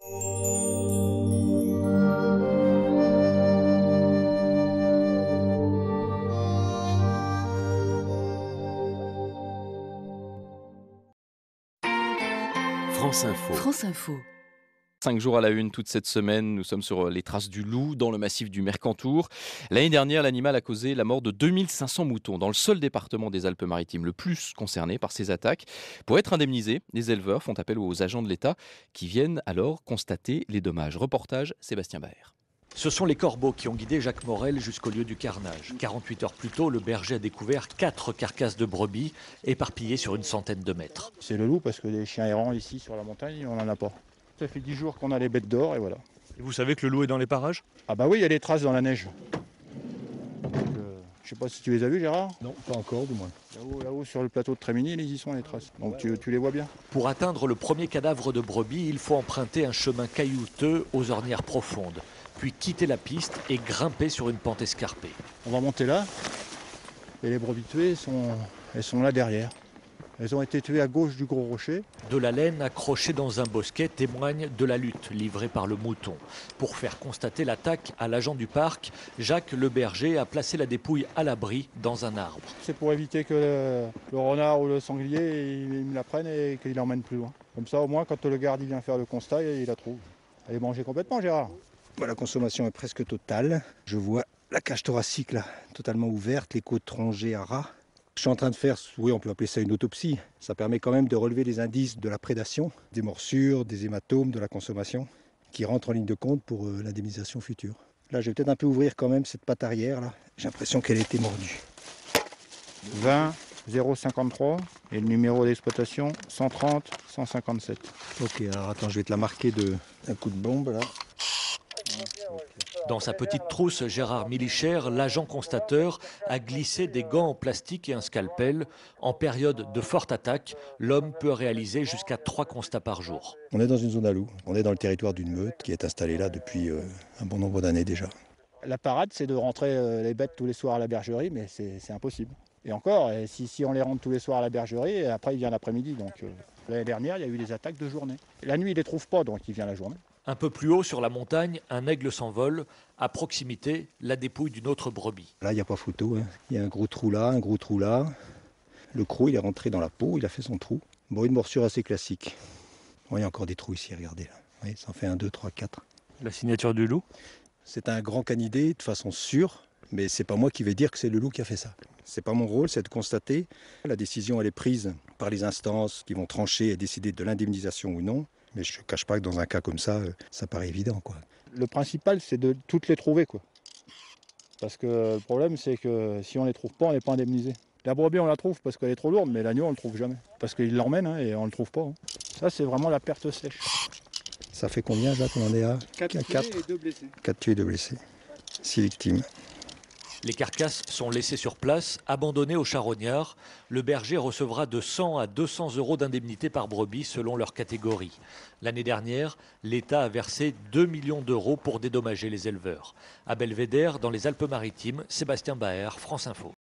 France Info. France Info. 5 jours à la une toute cette semaine, nous sommes sur les traces du loup dans le massif du Mercantour. L'année dernière, l'animal a causé la mort de 2500 moutons dans le seul département des Alpes-Maritimes le plus concerné par ces attaques. Pour être indemnisés, les éleveurs font appel aux agents de l'État qui viennent alors constater les dommages. Reportage Sébastien Baer. Ce sont les corbeaux qui ont guidé Jacques Morel jusqu'au lieu du carnage. 48 heures plus tôt, le berger a découvert 4 carcasses de brebis éparpillées sur une centaine de mètres. C'est le loup parce que les chiens errants ici sur la montagne, on n'en a pas. Ça fait 10 jours qu'on a les bêtes d'or et voilà. Et vous savez que le loup est dans les parages? Ah bah oui, il y a des traces dans la neige. Je sais pas si tu les as vues, Gérard? Non, pas encore du moins. Là-haut sur le plateau de Trémigny, ils y sont les traces. Donc tu les vois bien. Pour atteindre le premier cadavre de brebis, il faut emprunter un chemin caillouteux aux ornières profondes, puis quitter la piste et grimper sur une pente escarpée. On va monter là et les brebis tuées, elles sont là derrière. Elles ont été tuées à gauche du gros rocher. De la laine accrochée dans un bosquet témoigne de la lutte livrée par le mouton. Pour faire constater l'attaque à l'agent du parc, Jacques le berger a placé la dépouille à l'abri dans un arbre. C'est pour éviter que le renard ou le sanglier il me la prenne et qu'il l'emmène plus loin. Comme ça, au moins, quand le garde il vient faire le constat, il la trouve. Elle est mangée complètement, Gérard. La consommation est presque totale. Je vois la cage thoracique là, totalement ouverte, les côtes rongées à ras. Je suis en train de faire, oui, on peut appeler ça une autopsie. Ça permet quand même de relever les indices de la prédation, des morsures, des hématomes, de la consommation, qui rentrent en ligne de compte pour l'indemnisation future. Là, je vais peut-être un peu ouvrir quand même cette patte arrière là. J'ai l'impression qu'elle a été mordue. 20 053 et le numéro d'exploitation 130 157. Ok, alors attends, je vais te la marquer d'un coup de bombe là. Dans sa petite trousse, Gérard Milicher, l'agent constateur, a glissé des gants en plastique et un scalpel. En période de forte attaque, l'homme peut réaliser jusqu'à 3 constats par jour. On est dans une zone à loup. On est dans le territoire d'une meute qui est installée là depuis un bon nombre d'années déjà. La parade, c'est de rentrer les bêtes tous les soirs à la bergerie, mais c'est impossible. Et encore, si on les rentre tous les soirs à la bergerie, après il vient l'après-midi. Donc l'année dernière, il y a eu des attaques de journée. La nuit, il les trouve pas, donc il vient la journée. Un peu plus haut sur la montagne, un aigle s'envole. À proximité, la dépouille d'une autre brebis. Là, il n'y a pas photo. Il y a un gros trou là, un gros trou là. Le croc, il est rentré dans la peau, il a fait son trou. Bon, une morsure assez classique. Bon, il y a encore des trous ici, regardez là. Oui, ça en fait 1, 2, 3, 4. La signature du loup? C'est un grand canidé, de façon sûre, mais c'est pas moi qui vais dire que c'est le loup qui a fait ça. C'est pas mon rôle, c'est de constater. La décision, elle est prise par les instances qui vont trancher et décider de l'indemnisation ou non. Mais je ne cache pas que dans un cas comme ça, ça paraît évident, quoi. Le principal, c'est de toutes les trouver, quoi. Parce que le problème, c'est que si on ne les trouve pas, on n'est pas indemnisé. La brebis, on la trouve parce qu'elle est trop lourde, mais l'agneau, on ne le trouve jamais. Parce qu'il l'emmène et on ne le trouve pas. Ça, c'est vraiment la perte sèche. Ça fait combien, Jacques? On en est à 4 tués et 2 blessés. 4 tués et 2 blessés. 6 victimes. Les carcasses sont laissées sur place, abandonnées aux charognards. Le berger recevra de 100 à 200 euros d'indemnité par brebis selon leur catégorie. L'année dernière, l'État a versé 2 millions d'euros pour dédommager les éleveurs. À Belvédère, dans les Alpes-Maritimes, Sébastien Baer, France Info.